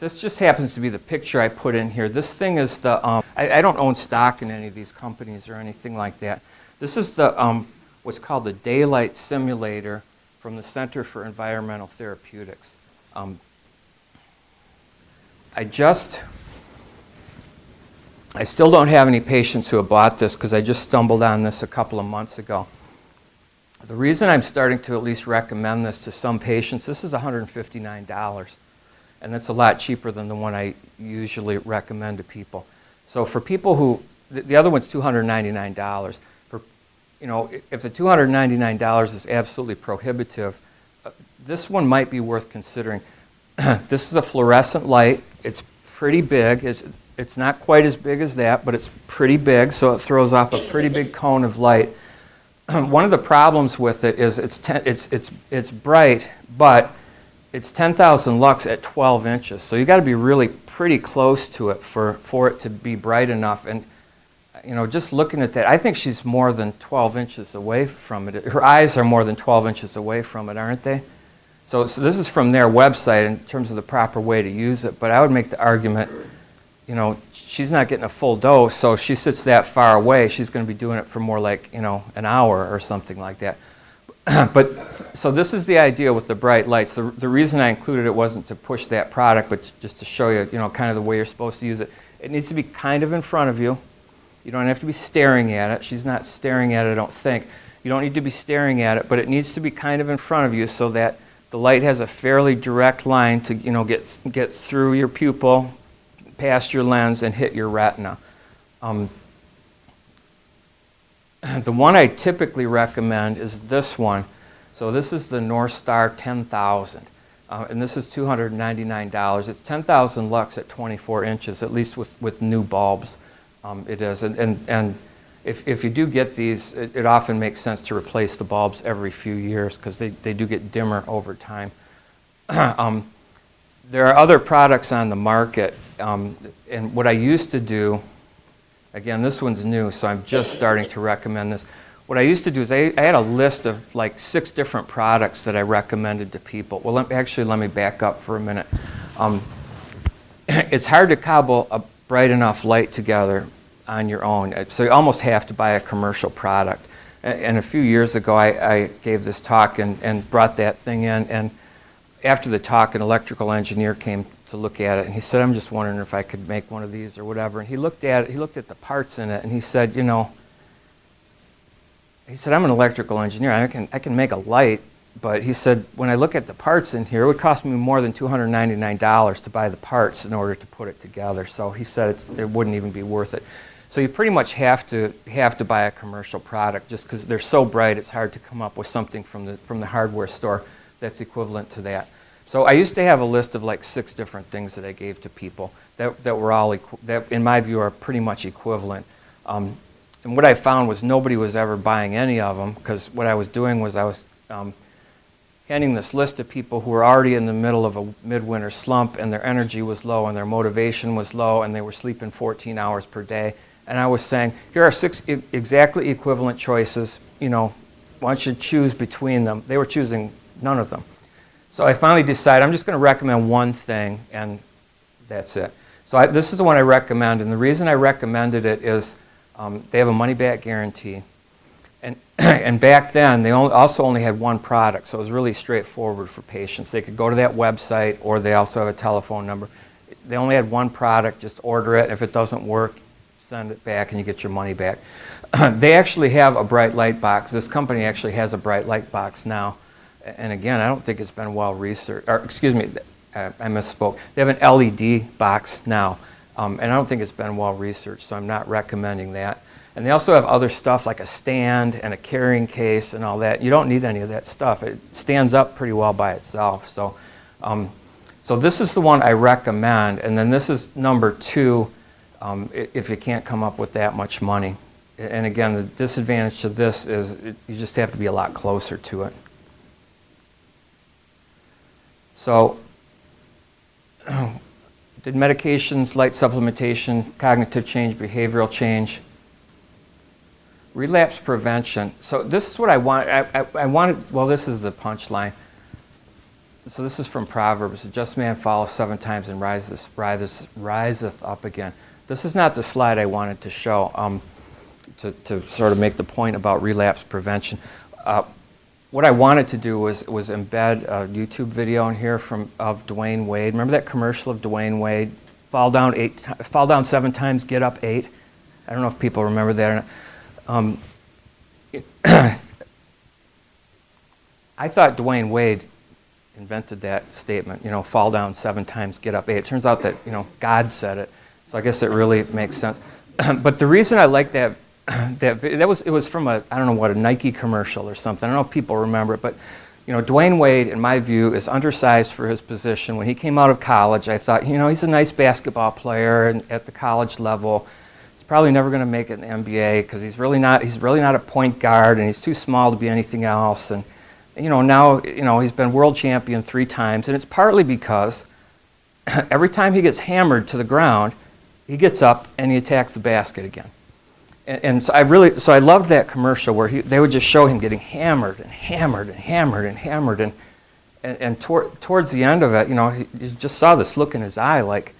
This just happens to be the picture I put in here. This thing is I don't own stock in any of these companies or anything like that. This is what's called the Daylight Simulator from the Center for Environmental Therapeutics. I still don't have any patients who have bought this because I just stumbled on this a couple of months ago. The reason I'm starting to at least recommend this to some patients, this is $159, and that's a lot cheaper than the one I usually recommend to people. So for people who, the other one's $299. If the $299 is absolutely prohibitive, this one might be worth considering. This is a fluorescent light. It's pretty big. It's not quite as big as that, but it's pretty big, so it throws off a pretty big cone of light. one of the problems with it is it's bright, but it's 10,000 lux at 12 inches. So you got to be really pretty close to it for it to be bright enough. And you know, just looking at that, I think she's more than 12 inches away from it. Her eyes are more than 12 inches away from it, aren't they? So this is from their website in terms of the proper way to use it. But I would make the argument, you know, she's not getting a full dose, so if she sits that far away, she's going to be doing it for more like, you know, an hour or something like that. But so this is the idea with the bright lights. The reason I included it wasn't to push that product, but just to show you, you know, kind of the way you're supposed to use it. It needs to be kind of in front of you. You don't have to be staring at it. She's not staring at it, I don't think. You don't need to be staring at it, but it needs to be kind of in front of you so that the light has a fairly direct line to, you know, get through your pupil, past your lens, and hit your retina. The one I typically recommend is this one. So this is the North Star 10,000, and this is $299. It's 10,000 lux at 24 inches, at least with new bulbs. It is, and if you do get these, it often makes sense to replace the bulbs every few years because they do get dimmer over time. There are other products on the market, and what I used to do, again, this one's new, so I'm just starting to recommend this. What I used to do is I had a list of like 6 different products that I recommended to people. Well, let me back up for a minute. It's hard to cobble a bright enough light together on your own, so you almost have to buy a commercial product. And a few years ago, I gave this talk and brought that thing in, and after the talk, an electrical engineer came to look at it, and he said, "I'm just wondering if I could make one of these or whatever." And he looked at it, he looked at the parts in it, and he said, "You know," he said, "I'm an electrical engineer. I can make a light, but," he said, "when I look at the parts in here, it would cost me more than $299 to buy the parts in order to put it together." So he said it wouldn't even be worth it. So you pretty much have to buy a commercial product just because they're so bright. It's hard to come up with something from the hardware store that's equivalent to that. So I used to have a list of like 6 different things that I gave to people that were all that in my view are pretty much equivalent. And what I found was nobody was ever buying any of them because what I was doing was I was handing this list to people who were already in the middle of a midwinter slump and their energy was low and their motivation was low and they were sleeping 14 hours per day. And I was saying, here are 6 exactly equivalent choices. You know, why don't you choose between them? They were choosing none of them. So I finally decided I'm just going to recommend one thing, and that's it. So this is the one I recommend, and the reason I recommended it is they have a money-back guarantee. And back then, they also only had one product, so it was really straightforward for patients. They could go to that website, or they also have a telephone number. They only had one product, just order it. If it doesn't work, send it back and you get your money back. They actually have a bright light box. This company actually has a bright light box now. And again, I don't think it's been well researched. Or excuse me, I misspoke. They have an LED box now. And I don't think it's been well researched, so I'm not recommending that. And they also have other stuff like a stand and a carrying case and all that. You don't need any of that stuff. It stands up pretty well by itself. So, so this is the one I recommend. And then this is number 2. If you can't come up with that much money. And again, the disadvantage to this is you just have to be a lot closer to it. So, did medications, light supplementation, cognitive change, behavioral change, relapse prevention. So this is what I want. I wanted, well, this is the punchline. So this is from Proverbs. A just man falleth 7 times and riseth up again. This is not the slide I wanted to show to sort of make the point about relapse prevention. What I wanted to do was embed a YouTube video in here of Dwayne Wade. Remember that commercial of Dwayne Wade? Fall down 7 times, get up 8. I don't know if people remember that or not. I thought Dwayne Wade invented that statement, you know, fall down 7 times, get up 8. It turns out that, you know, God said it. So I guess it really makes sense. But the reason I like that it was from a Nike commercial or something. I don't know if people remember it, but you know, Dwayne Wade, in my view, is undersized for his position. When he came out of college, I thought, you know, he's a nice basketball player and at the college level. He's probably never going to make it in the NBA because he's really not a point guard, and he's too small to be anything else. And now he's been world champion 3 times, and it's partly because every time he gets hammered to the ground, he gets up and he attacks the basket again. And so I loved that commercial where they would just show him getting hammered and hammered and hammered and hammered, and towards the end of it, you just saw this look in his eye like,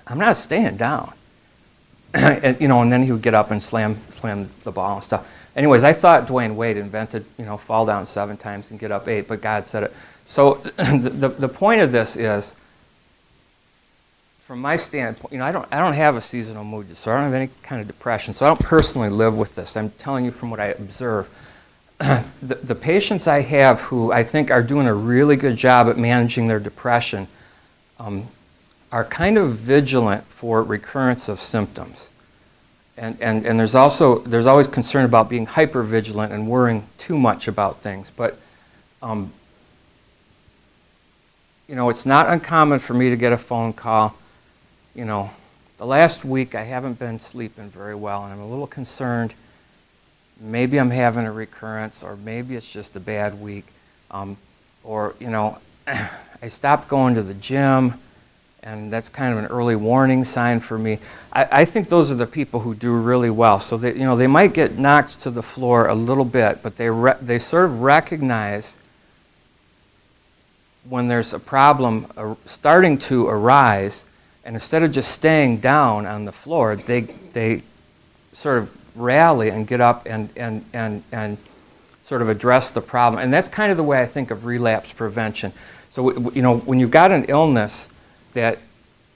I'm not staying down. And then he would get up and slam the ball and stuff. Anyways, I thought Dwayne Wade invented, fall down 7 times and get up 8, but God said it. So the point of this is, from my standpoint, I don't have a seasonal mood disorder. I don't have any kind of depression, so I don't personally live with this. I'm telling you from what I observe. The patients I have who I think are doing a really good job at managing their depression are kind of vigilant for recurrence of symptoms. And there's always concern about being hypervigilant and worrying too much about things. But it's not uncommon for me to get a phone call. The last week I haven't been sleeping very well, and I'm a little concerned. Maybe I'm having a recurrence, or maybe it's just a bad week. Or I stopped going to the gym, and that's kind of an early warning sign for me. I think those are the people who do really well. So they might get knocked to the floor a little bit, but they sort of recognize when there's a problem starting to arise, and instead of just staying down on the floor, they sort of rally and get up and sort of address the problem. And that's kind of the way I think of relapse prevention. So when you've got an illness that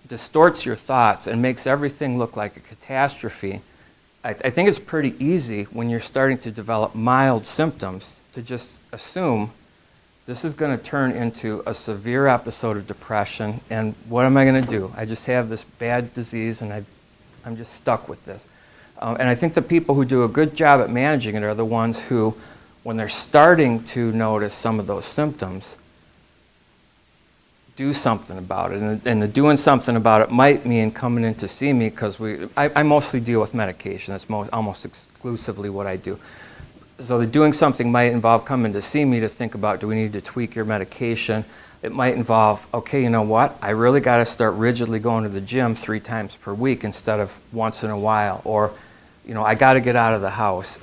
distorts your thoughts and makes everything look like a catastrophe, I think it's pretty easy when you're starting to develop mild symptoms to just assume this is going to turn into a severe episode of depression, and what am I going to do? I just have this bad disease, and I'm just stuck with this. And I think the people who do a good job at managing it are the ones who, when they're starting to notice some of those symptoms, do something about it. And the doing something about it might mean coming in to see me, because I mostly deal with medication. That's almost exclusively what I do. So the doing something might involve coming to see me to think about, do we need to tweak your medication? It might involve, okay, you know what? I really got to start rigidly going to the gym 3 times per week instead of once in a while. Or, I got to get out of the house.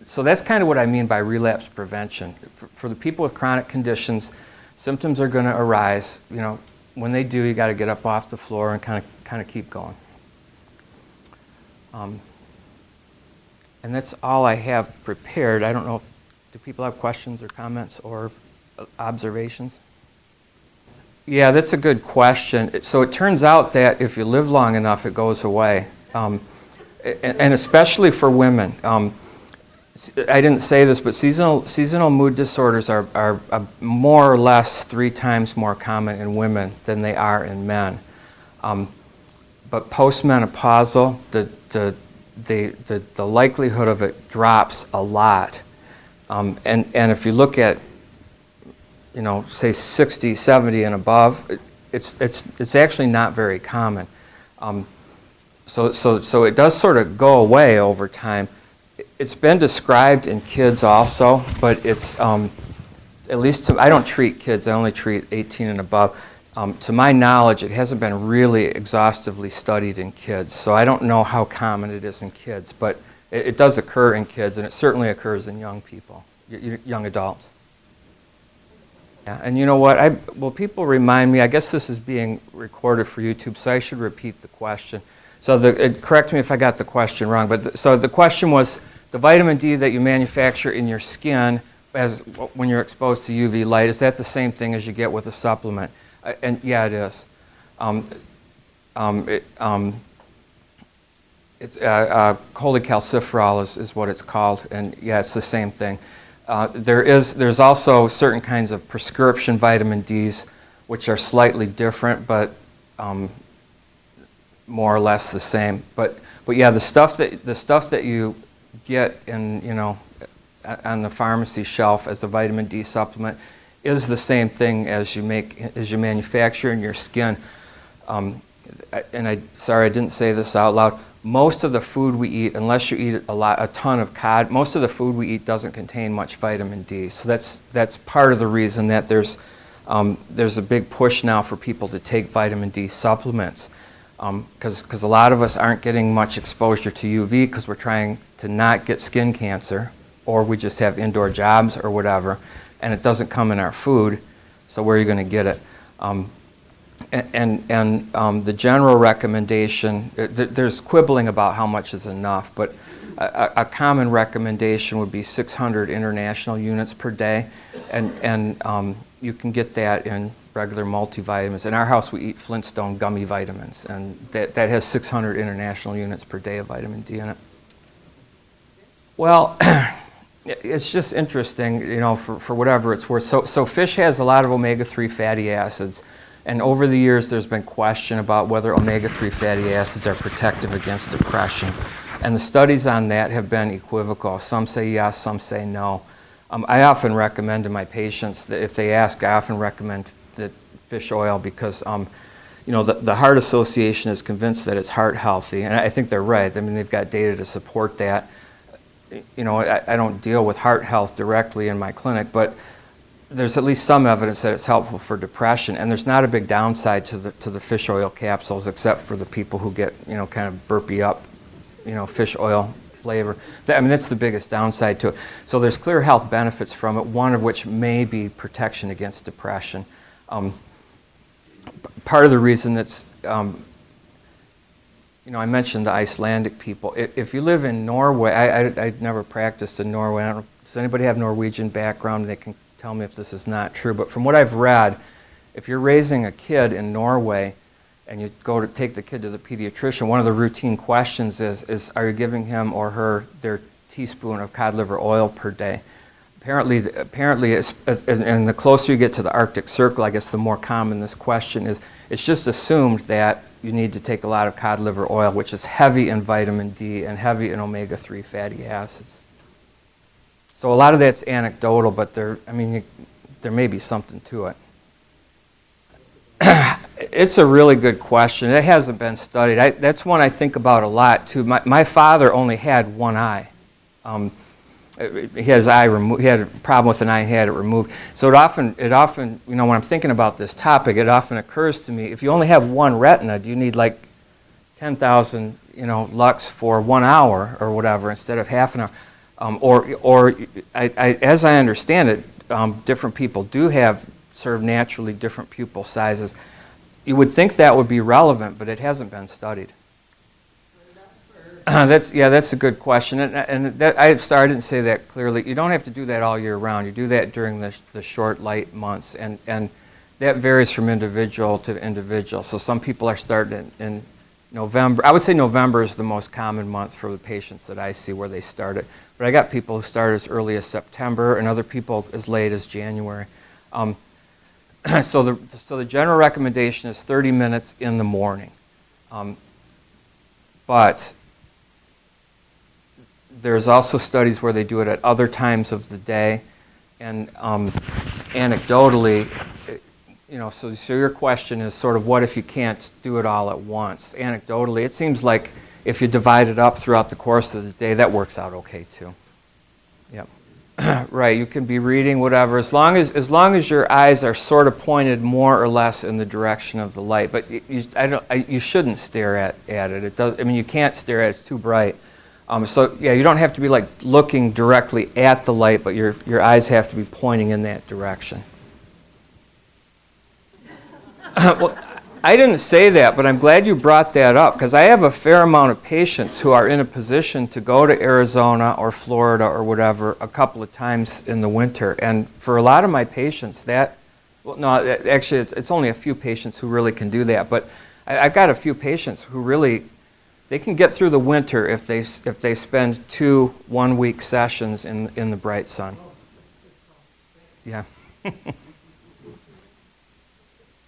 So that's kind of what I mean by relapse prevention. For the people with chronic conditions, symptoms are going to arise. When they do, you got to get up off the floor and kind of keep going. And that's all I have prepared. I don't know do people have questions or comments or observations? Yeah, that's a good question. So it turns out that if you live long enough, it goes away, and especially for women. I didn't say this, but seasonal mood disorders are more or less 3 times more common in women than they are in men. But postmenopausal, the likelihood of it drops a lot. And if you look at, say 60, 70 and above, it's actually not very common. So it does sort of go away over time. It's been described in kids also, but it's, at least I don't treat kids, I only treat 18 and above. To my knowledge, it hasn't been really exhaustively studied in kids, so I don't know how common it is in kids, but it does occur in kids, and it certainly occurs in young people, young adults. Yeah, and you know what? People remind me, I guess this is being recorded for YouTube, so I should repeat the question. So correct me if I got the question wrong, but so the question was, the vitamin D that you manufacture in your skin when you're exposed to UV light, is that the same thing as you get with a supplement? And yeah, it is. It's cholecalciferol is what it's called, and yeah, it's the same thing. There's also certain kinds of prescription vitamin Ds which are slightly different, but more or less the same. But yeah, the stuff that you get in on the pharmacy shelf as a vitamin D supplement is the same thing as you manufacture in your skin. Sorry I didn't say this out loud, most of the food we eat, unless you eat a ton of cod, most of the food we eat doesn't contain much vitamin D. So that's part of the reason that there's a big push now for people to take vitamin D supplements, because a lot of us aren't getting much exposure to UV because we're trying to not get skin cancer, or we just have indoor jobs or whatever, and it doesn't come in our food, so where are you going to get it? The general recommendation, there's quibbling about how much is enough, but a common recommendation would be 600 international units per day, and you can get that in regular multivitamins. In our house, we eat Flintstone gummy vitamins, and that has 600 international units per day of vitamin D in it. Well, it's just interesting, for whatever it's worth. So fish has a lot of omega-3 fatty acids. And over the years, there's been question about whether omega-3 fatty acids are protective against depression. And the studies on that have been equivocal. Some say yes, some say no. I often recommend to my patients that if they ask, I often recommend the fish oil because, the Heart Association is convinced that it's heart healthy. And I think they're right. I mean, they've got data to support that. I don't deal with heart health directly in my clinic, but there's at least some evidence that it's helpful for depression, and there's not a big downside to the fish oil capsules, except for the people who get kind of burpy up, fish oil flavor. That's the biggest downside to it. So there's clear health benefits from it. One of which may be protection against depression. Part of the reason that's I mentioned the Icelandic people. If you live in Norway, I never practiced in Norway. I don't know, does anybody have Norwegian background? They can tell me if this is not true, but from what I've read, if you're raising a kid in Norway and you go to take the kid to the pediatrician, one of the routine questions is are you giving him or her their teaspoon of cod liver oil per day? Apparently, and the closer you get to the Arctic Circle, I guess the more common this question is. It's just assumed that you need to take a lot of cod liver oil, which is heavy in vitamin D and heavy in omega-3 fatty acids. So a lot of that's anecdotal, but there may be something to it. It's a really good question. It hasn't been studied. That's one I think about a lot too. My father only had one eye. He had his eye removed. He had a problem with an eye and he had it removed. So it often, when I'm thinking about this topic, it often occurs to me: if you only have one retina, do you need like 10,000, lux for 1 hour or whatever instead of half an hour? As I understand it, different people do have sort of naturally different pupil sizes. You would think that would be relevant, but it hasn't been studied. That's a good question, and I didn't say that clearly. You don't have to do that all year round. You do that during the short light months, and that varies from individual to individual. So some people are starting in November. I would say November is the most common month for the patients that I see where they start it. But I got people who start as early as September and other people as late as January. So the general recommendation is 30 minutes in the morning. But there's also studies where they do it at other times of the day. And anecdotally, so your question is sort of what if you can't do it all at once? Anecdotally, it seems like if you divide it up throughout the course of the day, that works out okay too. Yep. Right, you can be reading whatever, as long as your eyes are sort of pointed more or less in the direction of the light. But you shouldn't stare at it. It does. You can't stare at it. It's too bright. So yeah, you don't have to be like looking directly at the light, but your eyes have to be pointing in that direction. Well, I didn't say that, but I'm glad you brought that up because I have a fair amount of patients who are in a position to go to Arizona or Florida or whatever a couple of times in the winter. And for a lot of my patients, it's only a few patients who really can do that. But I've got a few patients who really, they can get through the winter if they spend 2 one-week sessions in the bright sun. Yeah.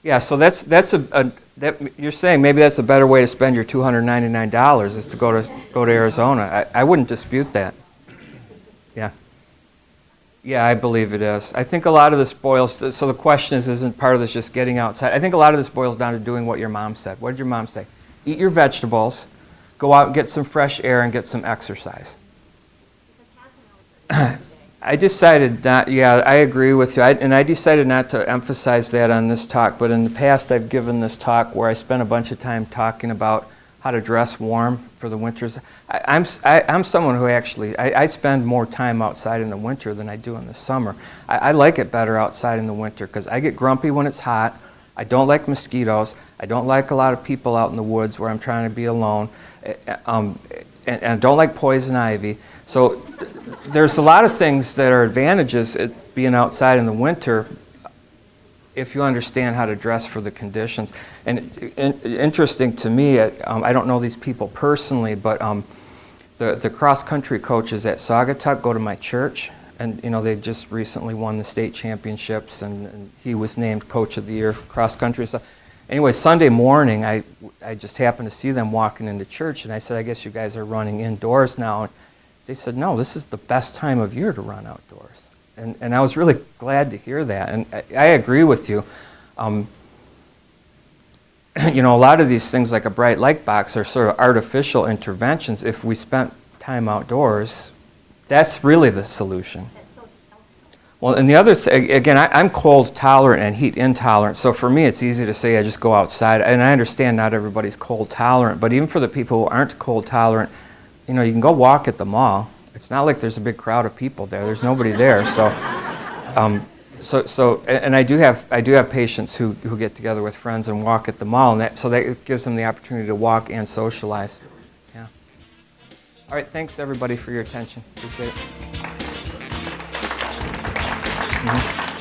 Yeah, so you're saying maybe that's a better way to spend your $299 is to go to Arizona. I wouldn't dispute that. Yeah. Yeah, I believe it is. I think a lot of this so the question is, isn't part of this just getting outside? I think a lot of this boils down to doing what your mom said. What did your mom say? Eat your vegetables, go out and get some fresh air and get some exercise. I decided not, yeah, I agree with you. I decided not to emphasize that on this talk, but in the past I've given this talk where I spent a bunch of time talking about how to dress warm for the winters. I'm someone who actually, I spend more time outside in the winter than I do in the summer. I like it better outside in the winter because I get grumpy when it's hot. I don't like mosquitoes. I don't like a lot of people out in the woods where I'm trying to be alone. And I don't like poison ivy. So there's a lot of things that are advantages at being outside in the winter if you understand how to dress for the conditions. And interesting to me, I don't know these people personally, but the cross-country coaches at Saugatuck go to my church, and they just recently won the state championships, and he was named Coach of the Year cross-country. So anyway, Sunday morning, I just happened to see them walking into church, and I said, I guess you guys are running indoors now. And they said, no, this is the best time of year to run outdoors. And I was really glad to hear that. And I agree with you. A lot of these things like a bright light box are sort of artificial interventions. If we spent time outdoors, that's really the solution. Well, and the other thing, again, I'm cold tolerant and heat intolerant. So for me, it's easy to say I just go outside. And I understand not everybody's cold tolerant. But even for the people who aren't cold tolerant, you can go walk at the mall. It's not like there's a big crowd of people there. There's nobody there. So, and I do have patients who get together with friends and walk at the mall, and so that gives them the opportunity to walk and socialize. Yeah. All right. Thanks everybody for your attention. Appreciate it. Mm-hmm.